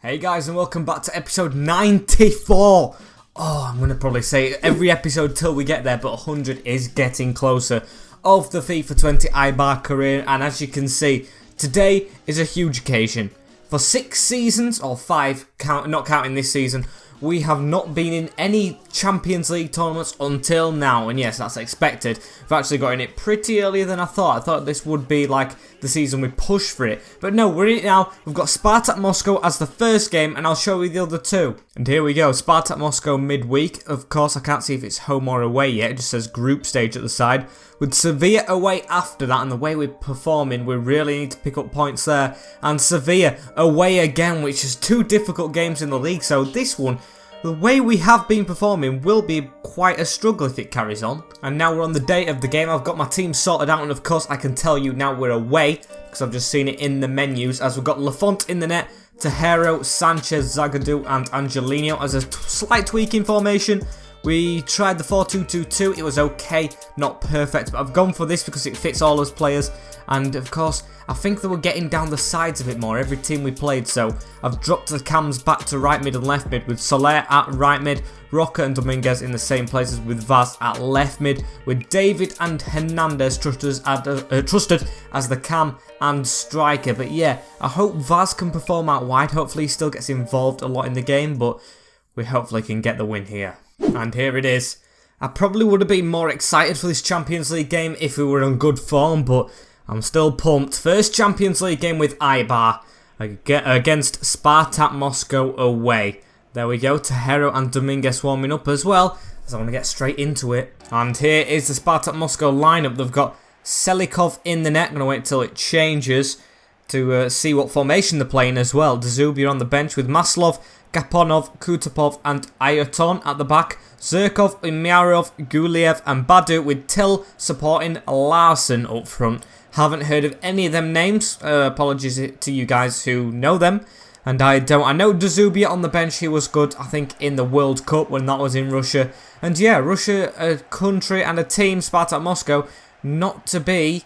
Hey guys, and welcome back to episode 94. I'm going to probably say every episode till we get there, but 100 is getting closer of the FIFA 20 Eibar career. And as you can see, today is a huge occasion. For 6 seasons, or 5, not counting this season, we have not been in any Champions League tournaments until now. And yes, that's expected. We've actually got in it pretty earlier than I thought. I thought this would be like the season we pushed for it. But no, we're in it now. We've got Sparta Moscow as the first game, and I'll show you the other two. And here we go, Sparta Moscow midweek. Of course, I can't see if it's home or away yet. It just says group stage at the side. With Sevilla away after that, and the way we're performing, we really need to pick up points there. And Sevilla away again, which is 2 difficult games in the league. So this one, the way we have been performing, will be quite a struggle if it carries on. And now we're on the date of the game. I've got my team sorted out, and of course I can tell you now we're away, because I've just seen it in the menus, as we've got Lafont in the net, Tejero, Sanchez, Zagadou and Angelino as a slight tweak in formation. We tried the 4-2-2-2, it was okay, not perfect, but I've gone for this because it fits all those players. And of course, I think they were getting down the sides a bit more every team we played, so I've dropped the cams back to right mid and left mid, with Soler at right mid, Roca and Dominguez in the same places, with Vaz at left mid, with David and Hernandez trusted as the cam and striker. But yeah, I hope Vaz can perform out wide. Hopefully he still gets involved a lot in the game, but we hopefully can get the win here. And here it is. I probably would have been more excited for this Champions League game if we were on good form, but I'm still pumped. First Champions League game with Eibar against Sparta Moscow away. There we go, Tejero and Dominguez warming up as well, as I want to get straight into it. And here is the Sparta Moscow lineup. They've got Selikov in the net. I'm going to wait till it changes to see what formation they're playing as well. Dzubia on the bench with Maslov, Gaponov, Kutapov and Ayrton at the back. Zirkov, Myarov, Guliev and Badu, with Till supporting Larsen up front. Haven't heard of any of them names. Apologies to you guys who know them. And I don't. I know Dzubia on the bench, he was good, I think, in the World Cup when that was in Russia. And yeah, Russia, a country and a team, Sparta Moscow, not to be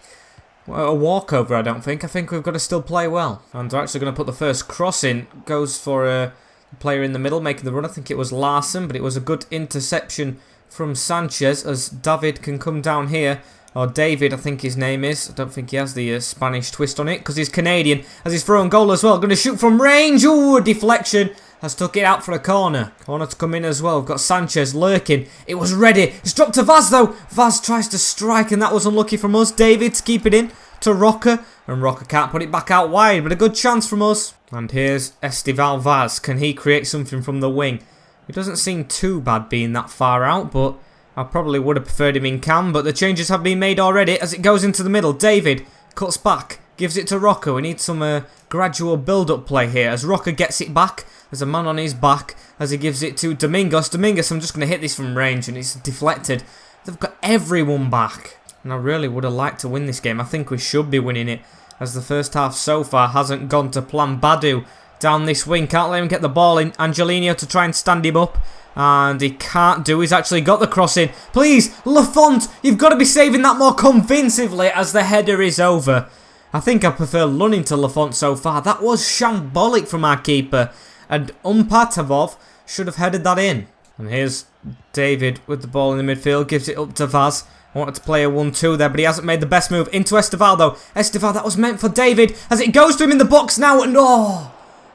a walkover, I don't think. I think we've got to still play well. And they're actually going to put the first cross in. Goes for a player in the middle making the run. I think it was Larsen, but it was a good interception from Sanchez, as David can come down here. Or David, I think his name is. I don't think he has the Spanish twist on it, because he's Canadian, as he's throwing goal as well. Going to shoot from range. Ooh, a deflection. Has took it out for a corner. Corner to come in as well. We've got Sanchez lurking. It was ready. It's dropped to Vaz though. Vaz tries to strike, and that was unlucky from us. David to keep it in to Roca. And Roca can't put it back out wide, but a good chance from us. And here's Estival Vaz. Can he create something from the wing? It doesn't seem too bad being that far out, but I probably would have preferred him in cam. But the changes have been made already as it goes into the middle. David cuts back, gives it to Roca. We need some gradual build-up play here as Roca gets it back. There's a man on his back as he gives it to Domingos. Domingos, I'm just going to hit this from range, and it's deflected. They've got everyone back. And I really would have liked to win this game. I think we should be winning it, as the first half so far hasn't gone to plan. Badu down this wing, can't let him get the ball in. Angelino to try and stand him up, and he can't do. He's actually got the cross in. Please, Lafont, you've got to be saving that more convincingly, as the header is over. I think I prefer Lunning to Lafont so far. That was shambolic from our keeper, and Umpatavov should have headed that in. And here's David with the ball in the midfield, gives it up to Vaz. I wanted to play a 1-2 there, but he hasn't made the best move. Into Estival though. Estival, that was meant for David, as it goes to him in the box now, and oh!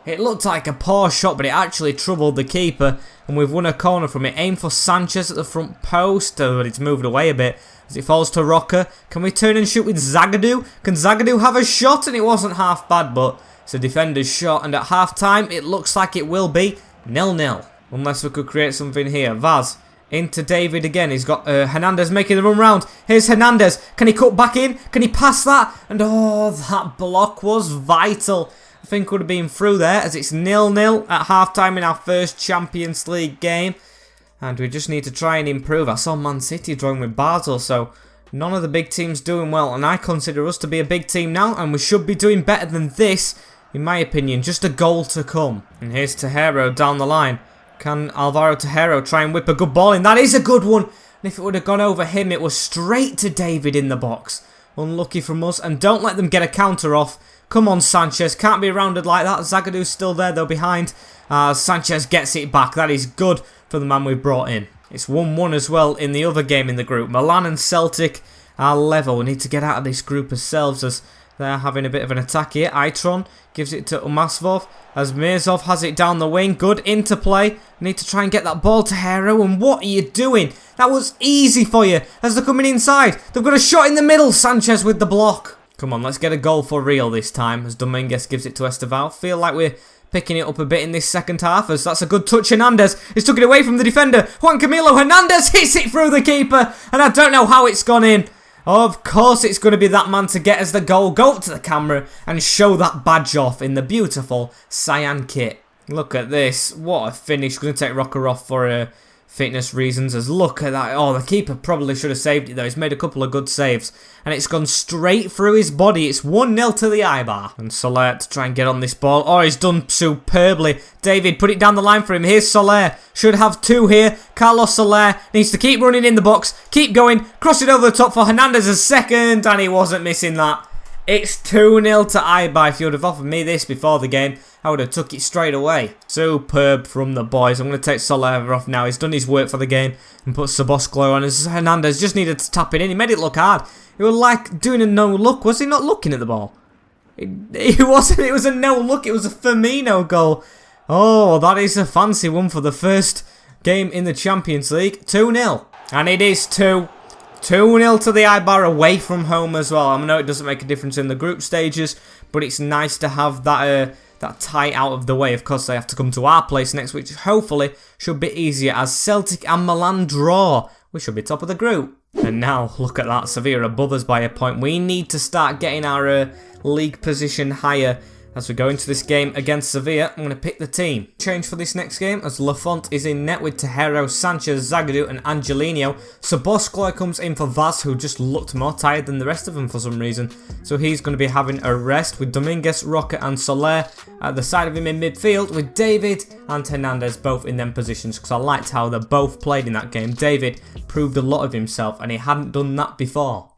It looked like a poor shot, but it actually troubled the keeper, and we've won a corner from it. Aim for Sanchez at the front post, but it's moved away a bit as it falls to Roca. Can we turn and shoot with Zagadou? Can Zagadou have a shot? And it wasn't half bad, but it's a defender's shot, and at half time it looks like it will be 0-0. Unless we could create something here. Vaz into David again. He's got Hernandez making the run round. Here's Hernandez. Can he cut back in? Can he pass that? And oh, that block was vital. I think would have been through there, as it's 0-0 at half-time in our first Champions League game. And we just need to try and improve. I saw Man City drawing with Basel, so none of the big teams doing well. And I consider us to be a big team now, and we should be doing better than this, in my opinion. Just a goal to come. And here's Tejero down the line. Can Alvaro Tejero try and whip a good ball in? That is a good one. And if it would have gone over him, it was straight to David in the box. Unlucky from us. And don't let them get a counter off, Come on, Sanchez. Can't be rounded like that. Zagadou's still there, though, behind. Sanchez gets it back. That is good for the man we've brought in. It's 1-1 as well in the other game in the group. Milan and Celtic are level. We need to get out of this group ourselves as they're having a bit of an attack here. Itron gives it to Umasvov as Mirzov has it down the wing. Good interplay. Need to try and get that ball to Hero. And what are you doing? That was easy for you as they're coming inside. They've got a shot in the middle. Sanchez with the block. Come on, let's get a goal for real this time as Dominguez gives it to Esteval. Feel like we're picking it up a bit in this second half as that's a good touch. Hernandez is took it away from the defender. Juan Camilo Hernandez hits it through the keeper and I don't know how it's gone in. Of course it's going to be that man to get us the goal. Go up to the camera and show that badge off in the beautiful cyan kit. Look at this. What a finish. Going to take Rocker off for fitness reasons. As look at that. Oh, the keeper probably should have saved it though. He's made a couple of good saves. And it's gone straight through his body. It's 1-0 to the Eibar. And Soler to try and get on this ball. Oh, he's done superbly. David, put it down the line for him. Here's Soler. Should have two here. Carlos Soler needs to keep running in the box. Keep going. Cross it over the top for Hernandez a second. And he wasn't missing that. It's 2-0 to Eibar. If you would have offered me this before the game, I would have took it straight away. Superb from the boys. I'm going to take Soler off now. He's done his work for the game and put Sabosclo on. As Hernandez just needed to tap it in. He made it look hard. It was like doing a no-look. Was he not looking at the ball? It wasn't. It was a no-look. It was a Firmino goal. Oh, that is a fancy one for the first game in the Champions League. 2-0. And it is 2-0 to the Eibar away from home as well. I know it doesn't make a difference in the group stages, but it's nice to have that tie out of the way. Of course, they have to come to our place next, which hopefully should be easier as Celtic and Milan draw. We should be top of the group. And now, look at that. Sevilla above us by a point. We need to start getting our league position higher as we go into this game against Sevilla. I'm going to pick the team. Change for this next game as Lafont is in net with Tejero, Sanchez, Zagadou and Angelino. Sabosclo comes in for Vaz, who just looked more tired than the rest of them for some reason. So he's going to be having a rest with Dominguez, Roca and Soler at the side of him in midfield with David and Hernandez both in them positions because I liked how they both played in that game. David proved a lot of himself and he hadn't done that before.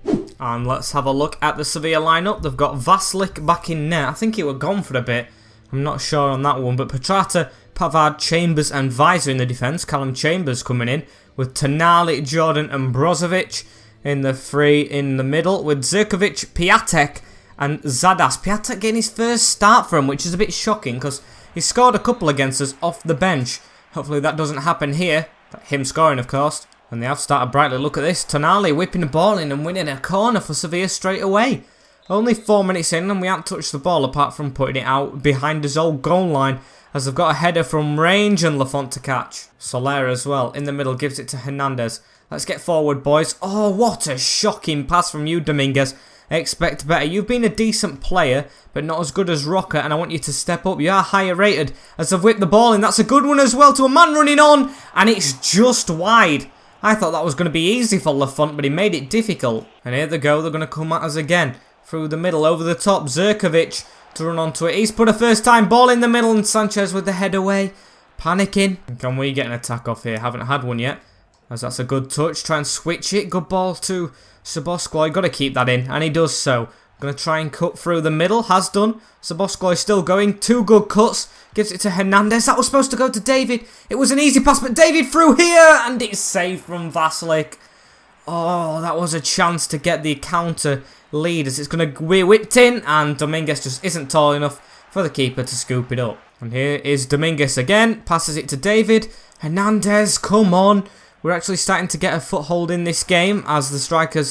And let's have a look at the Sevilla lineup. They've got Vaslik back in net. I think he was gone for a bit. I'm not sure on that one. But Petrata, Pavard, Chambers and Weiser in the defence. Callum Chambers coming in with Tonali, Jordan and Brozovic in the three in the middle. With Zirkovic, Piatek and Zadas. Piatek getting his first start for him, which is a bit shocking because he scored a couple against us off the bench. Hopefully that doesn't happen here. Him scoring, of course. And they have started brightly. Look at this. Tonali whipping the ball in and winning a corner for Sevilla straight away. Only 4 minutes in and we haven't touched the ball apart from putting it out behind his old goal line as they've got a header from range and Lafont to catch. Soler as well. In the middle gives it to Hernandez. Let's get forward, boys. Oh, what a shocking pass from you, Dominguez. Expect better. You've been a decent player, but not as good as Roca, and I want you to step up. You are higher rated as they've whipped the ball in. That's a good one as well to a man running on, and it's just wide. I thought that was going to be easy for Lafont, but he made it difficult. And here they go, they're going to come at us again. Through the middle, over the top, Zirkovic to run onto it. He's put a first time ball in the middle and Sanchez with the head away. Panicking. Can we get an attack off here? Haven't had one yet. As that's a good touch. Try and switch it. Good ball to Sabosclo. Got to keep that in, and he does so. Going to try and cut through the middle. Has done. Sabosclo is still going. 2 good cuts. Gives it to Hernandez. That was supposed to go to David. It was an easy pass, but David through here. And it's saved from Vaslik. Oh, that was a chance to get the counter lead as it's going to be whipped in. And Dominguez just isn't tall enough for the keeper to scoop it up. And here is Dominguez again. Passes it to David. Hernandez, come on. We're actually starting to get a foothold in this game as the striker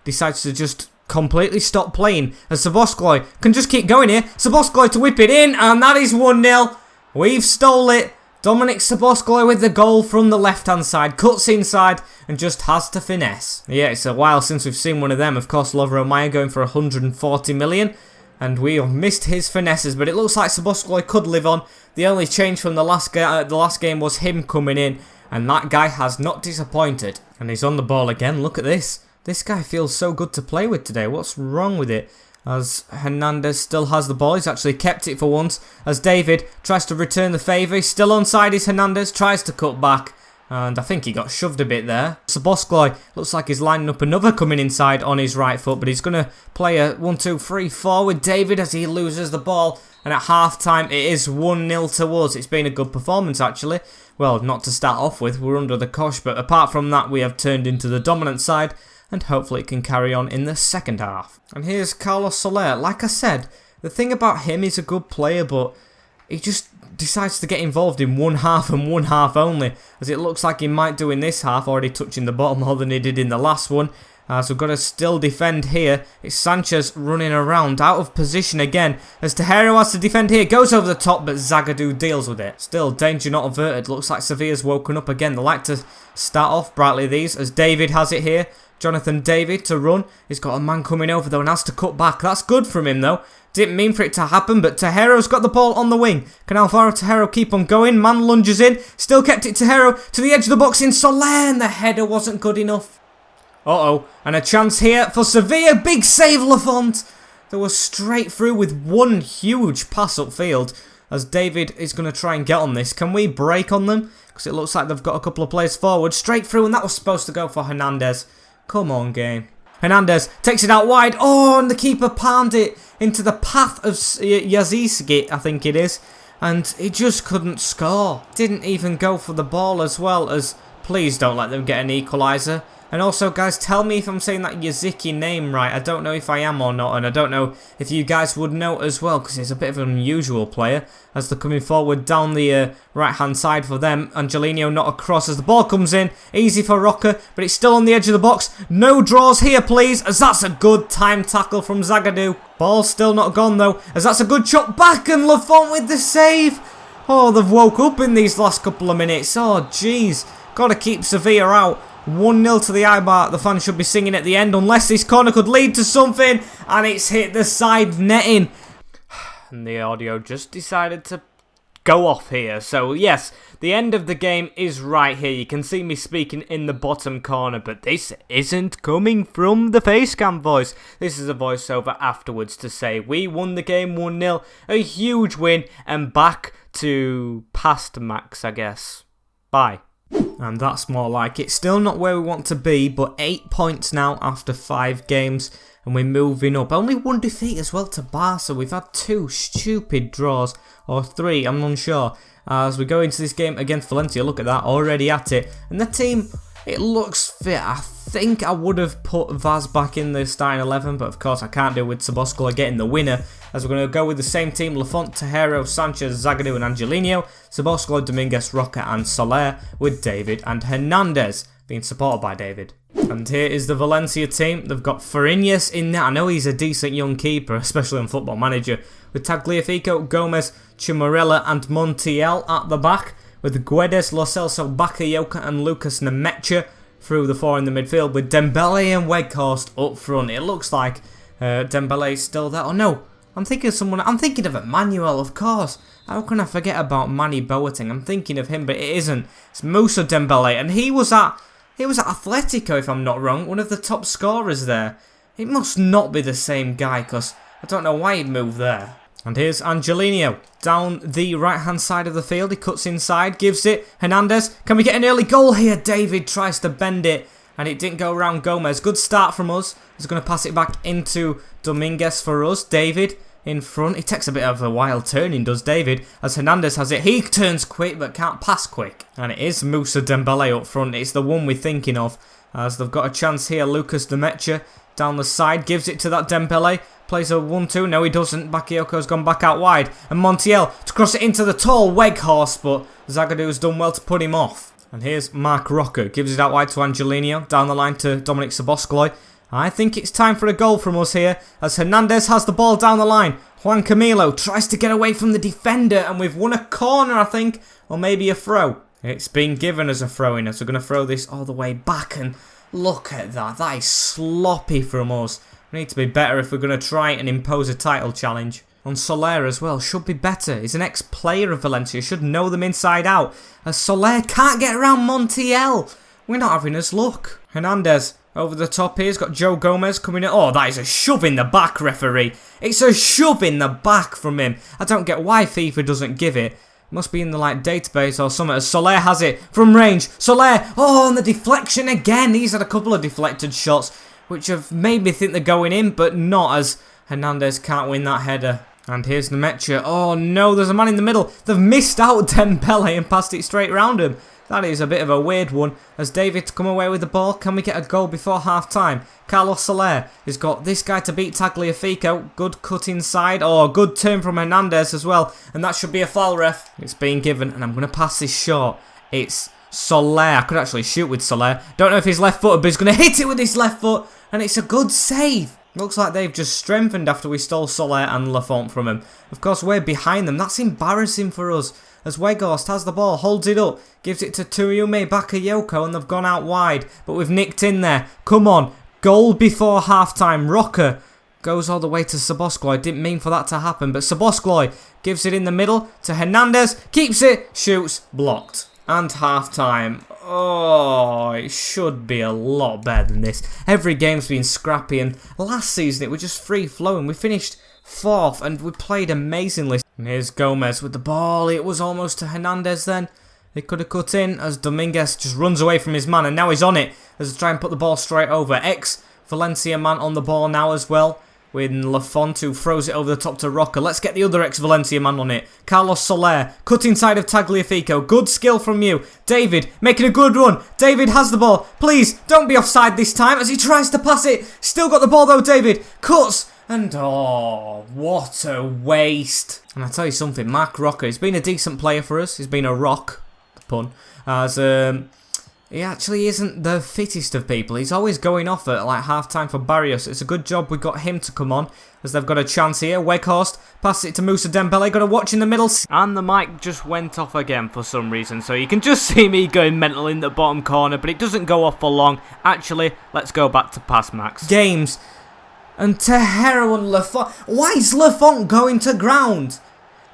decides to just completely stop playing as Sabosclo can just keep going here. Sabosclo to whip it in, and that is 1-0. We've stole it. Dominic Sabosclo with the goal from the left-hand side. Cuts inside and just has to finesse. Yeah, it's a while since we've seen one of them. Of course, Lovro Maya going for 140 million. And we have missed his finesses, but it looks like Sabosclo could live on. The only change from the last game was him coming in, and that guy has not disappointed. And he's on the ball again. Look at this. This guy feels so good to play with today. What's wrong with it? As Hernandez still has the ball. He's actually kept it for once. As David tries to return the favour. He's still onside. Is Hernandez. Tries to cut back. And I think he got shoved a bit there. Szoboszlai looks like he's lining up another coming inside on his right foot, but he's going to play a 1-2-3 forward David as he loses the ball. And at half-time, it is 1-0 to us. It's been a good performance, actually. Well, not to start off with, we're under the cosh, but apart from that, we have turned into the dominant side, and hopefully it can carry on in the second half. And here's Carlos Soler. Like I said, the thing about him, he's a good player, but he just decides to get involved in one half and one half only, as it looks like he might do in this half, already touching the ball more than he did in the last one. So we've got to still defend here. It's Sanchez running around, out of position again, as Tejero has to defend here, goes over the top, but Zagadou deals with it. Still, danger not averted. Looks like Sevilla's woken up again. They like to start off brightly, these, as David has it here. Jonathan David to run. He's got a man coming over though and has to cut back. That's good from him though. Didn't mean for it to happen, but Tejero's got the ball on the wing. Can Alvaro Tejero keep on going? Man lunges in. Still kept it Tejero to the edge of the box in Soler, and the header wasn't good enough. Uh-oh. And a chance here for Sevilla. Big save, Lafont. They were straight through with one huge pass upfield, as David is going to try and get on this. Can we break on them? Because it looks like they've got a couple of players forward. Straight through, and that was supposed to go for Hernandez. Come on, game. Hernandez takes it out wide. Oh, and the keeper palmed it into the path of Yaziski, I think it is. And he just couldn't score. Didn't even go for the ball as well, as please don't let them get an equaliser. And also, guys, tell me if I'm saying that Yaziki name right. I don't know if I am or not, and I don't know if you guys would know as well, because he's a bit of an unusual player, as they're coming forward down the right-hand side for them. Angelino not across as the ball comes in. Easy for Rocker, but it's still on the edge of the box. No draws here, please, as that's a good time tackle from Zagadou. Ball's still not gone, though, as that's a good shot back, and Lafont with the save. Oh, they've woke up in these last couple of minutes. Oh, jeez. Got to keep Sevilla out. 1-0 to the Eibar. The fans should be singing at the end, unless this corner could lead to something, and it's hit the side netting. And the audio just decided to go off here. So yes, the end of the game is right here. You can see me speaking in the bottom corner, but this isn't coming from the facecam voice. This is a voiceover afterwards to say we won the game 1-0, a huge win, and back to past max, I guess. Bye. And that's more like it. Still not where we want to be, but 8 points now after 5 games, and we're moving up. Only one defeat as well to Barca. We've had 2 stupid draws, or 3, I'm unsure. As we go into this game against Valencia, look at that, already at it. And the team, it looks fit. I think I would have put Vaz back in the starting 11, but of course I can't do with Szoboszlai getting the winner. As we're going to go with the same team: Lafont, Tejero, Sanchez, Zagadou and Angelino, Szoboszlai, Dominguez, Roca and Soler, with David and Hernandez being supported by David. And here is the Valencia team. They've got Fariñas in there. I know he's a decent young keeper, especially on Football Manager, with Tagliafico, Gomez, Chimorella and Montiel at the back, with Guedes, Lo Celso, Bakayoko and Lucas Nemecha through the 4 in the midfield, with Dembele and Weghorst up front. It looks like Dembele's still there. Oh no, I'm thinking of someone. I'm thinking of Emmanuel, of course. How can I forget about Manny Boateng? I'm thinking of him, but it isn't. It's Moussa Dembele, and he was at Atletico, if I'm not wrong, one of the top scorers there. It must not be the same guy, because I don't know why he'd moved there. And here's Angelino down the right-hand side of the field. He cuts inside, gives it. Hernandez, can we get an early goal here? David tries to bend it, and it didn't go around Gomez. Good start from us. He's going to pass it back into Dominguez for us. David in front. He takes a bit of a wild turning, does David, as Hernandez has it. He turns quick, but can't pass quick. And it is Moussa Dembele up front. It's the one we're thinking of, as they've got a chance here. Lucas Nemecha down the side, gives it to that Dembele. Plays a 1-2. No, he doesn't. Bakayoko's gone back out wide. And Montiel to cross it into the tall Weghorst, but Zagadou's done well to put him off. And here's Mark Rocker. Gives it out wide to Angelino. Down the line to Dominic Szoboszlai. I think it's time for a goal from us here, as Hernandez has the ball down the line. Juan Camilo tries to get away from the defender, and we've won a corner, I think, or maybe a throw. It's been given as a throw-in, so we're going to throw this all the way back, and look at that. That is sloppy from us. We need to be better if we're going to try and impose a title challenge. On Soler as well, should be better. He's an ex-player of Valencia, should know them inside out. As Soler can't get around Montiel. We're not having his luck. Hernandez over the top here. He's got Joe Gomez coming in. Oh, that is a shove in the back, referee. It's a shove in the back from him. I don't get why FIFA doesn't give it. Must be in the like database or something. As Soler has it from range. Soler, oh, and the deflection again. He's had a couple of deflected shots, which have made me think they're going in, but not, as Hernandez can't win that header. And here's Nemecha. Oh no, there's a man in the middle. They've missed out Dembele and passed it straight round him. That is a bit of a weird one. As David to come away with the ball, can we get a goal before half time? Carlos Soler has got this guy to beat Tagliafico. Good cut inside. Oh, good turn from Hernandez as well. And that should be a foul, ref. It's being given, and I'm going to pass this short. It's Soler. I could actually shoot with Soler. Don't know if he's left footed, but he's going to hit it with his left foot. And it's a good save. Looks like they've just strengthened after we stole Soler and Lafont from him. Of course, we're behind them. That's embarrassing for us. As Weghorst has the ball, holds it up, gives it to Tuiume Bakayoko, and they've gone out wide. But we've nicked in there. Come on. Goal before half-time. Rocker goes all the way to Szoboszlai. Didn't mean for that to happen, but Szoboszlai gives it in the middle to Hernandez. Keeps it, shoots, blocked. And half-time. Oh, it should be a lot better than this. Every game's been scrappy, and last season it was just free-flowing. We finished 4th, and we played amazingly. And here's Gomez with the ball. It was almost to Hernandez then. He could have cut in as Dominguez just runs away from his man, and now he's on it as he try and put the ball straight over. Ex-Valencia man on the ball now as well, with Lafont, who throws it over the top to Rocker. Let's get the other ex-Valencia man on it. Carlos Soler, cut inside of Tagliafico. Good skill from you. David, making a good run. David has the ball. Please, don't be offside this time as he tries to pass it. Still got the ball though, David. Cuts. And oh, what a waste. And I tell you something, Marc Roca, he's been a decent player for us. He's been a rock, the pun, as he actually isn't the fittest of people. He's always going off at like half-time for Barrios. It's a good job we got him to come on, as they've got a chance here. Weghorst passes it to Moussa Dembele, got to watch in the middle. And the mic just went off again for some reason, so you can just see me going mental in the bottom corner, but it doesn't go off for long. Actually, let's go back to Pass Max. Games. And Tejero and Lafont. Why is Lafont going to ground?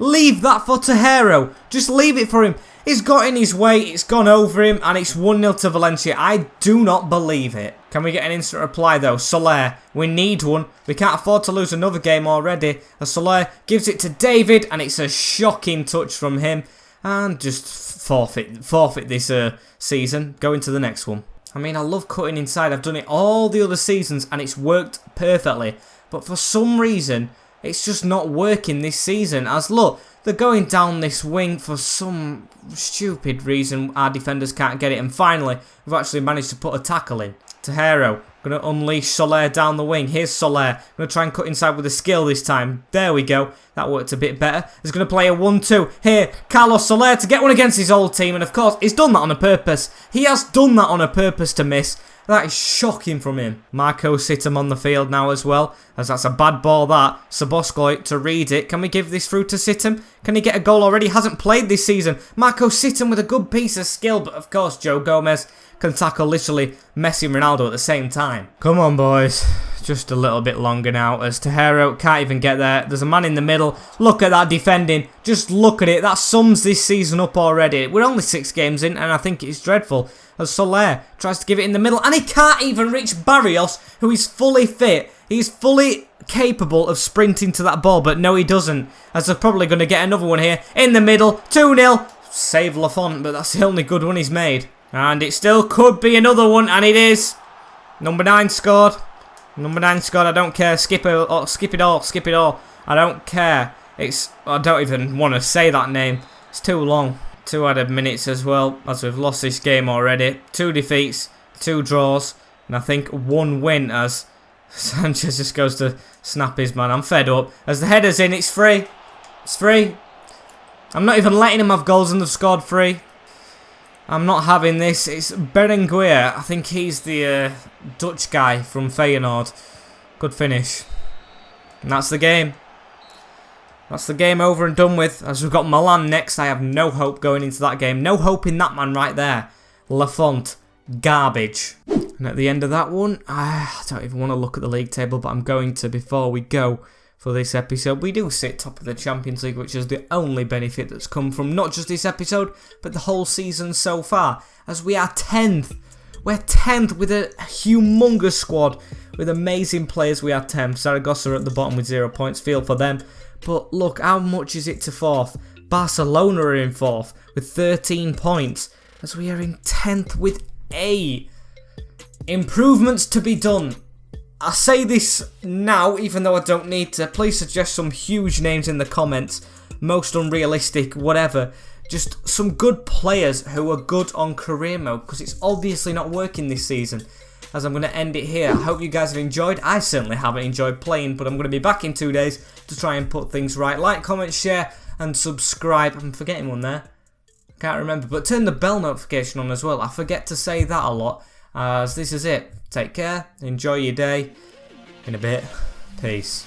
Leave that for Tejero. Just leave it for him. He's got in his way, it's gone over him, and it's 1-0 to Valencia. I do not believe it. Can we get an instant reply though? Soler, we need one. We can't afford to lose another game already. As Soler gives it to David, and it's a shocking touch from him. And just forfeit this season. Go into the next one. I mean, I love cutting inside. I've done it all the other seasons and it's worked perfectly. But for some reason, it's just not working this season. As look, they're going down this wing for some stupid reason. Our defenders can't get it. And finally, we've actually managed to put a tackle in. Tejero, going to unleash Soler down the wing. Here's Soler. Going to try and cut inside with a skill this time. There we go. That worked a bit better. He's going to play a 1-2. Here, Carlos Soler to get one against his old team. And of course, he's done that on a purpose. He has done that on a purpose to miss. That is shocking from him. Marco Sittam on the field now as well, as that's a bad ball that. Szoboszlai to read it. Can we give this through to Sittam? Can he get a goal already? Hasn't played this season. Marco Sittam with a good piece of skill, but of course Joe Gomez can tackle literally Messi and Ronaldo at the same time. Come on, boys. Just a little bit longer now as Tejero can't even get there. There's a man in the middle. Look at that defending. Just look at it. That sums this season up already. We're only 6 games in and I think it's dreadful. As Soler tries to give it in the middle and he can't even reach Barrios, who is fully fit. He's fully capable of sprinting to that ball, but no he doesn't. As they're probably going to get another one here. In the middle. 2-0. Save Lafont, but that's the only good one he's made. And it still could be another one, and it is. Number 9 scored. Number 9 scored, I don't care. Skip it all, skip it all. I don't care. I don't even want to say that name. It's too long. 2 added minutes as well, as we've lost this game already. 2 defeats, 2 draws, and I think 1 win as Sanchez just goes to snap his man. I'm fed up. As the header's in, it's free. It's free. I'm not even letting him have goals and they've scored 3. I'm not having this. It's Berenguer. I think he's the Dutch guy from Feyenoord. Good finish. And that's the game. That's the game over and done with. As we've got Milan next, I have no hope going into that game. No hope in that man right there. Lafont. Garbage. And at the end of that one, I don't even want to look at the league table, but I'm going to before we go for this episode. We do sit top of the Champions League, which is the only benefit that's come from not just this episode, but the whole season so far, as we are 10th. We're 10th with a humongous squad, with amazing players. We are 10th. Zaragoza at the bottom with 0 points, feel for them. But look, how much is it to 4th? Barcelona are in 4th with 13 points, as we are in 10th with 8. Improvements to be done. I say this now, even though I don't need to. Please suggest some huge names in the comments. Most unrealistic, whatever. Just some good players who are good on career mode, because it's obviously not working this season. As I'm going to end it here. I hope you guys have enjoyed. I certainly haven't enjoyed playing, but I'm going to be back in 2 days to try and put things right. Like, comment, share, and subscribe. I'm forgetting one there. Can't remember, but turn the bell notification on as well. I forget to say that a lot, as this is it. Take care, enjoy your day. In a bit, peace.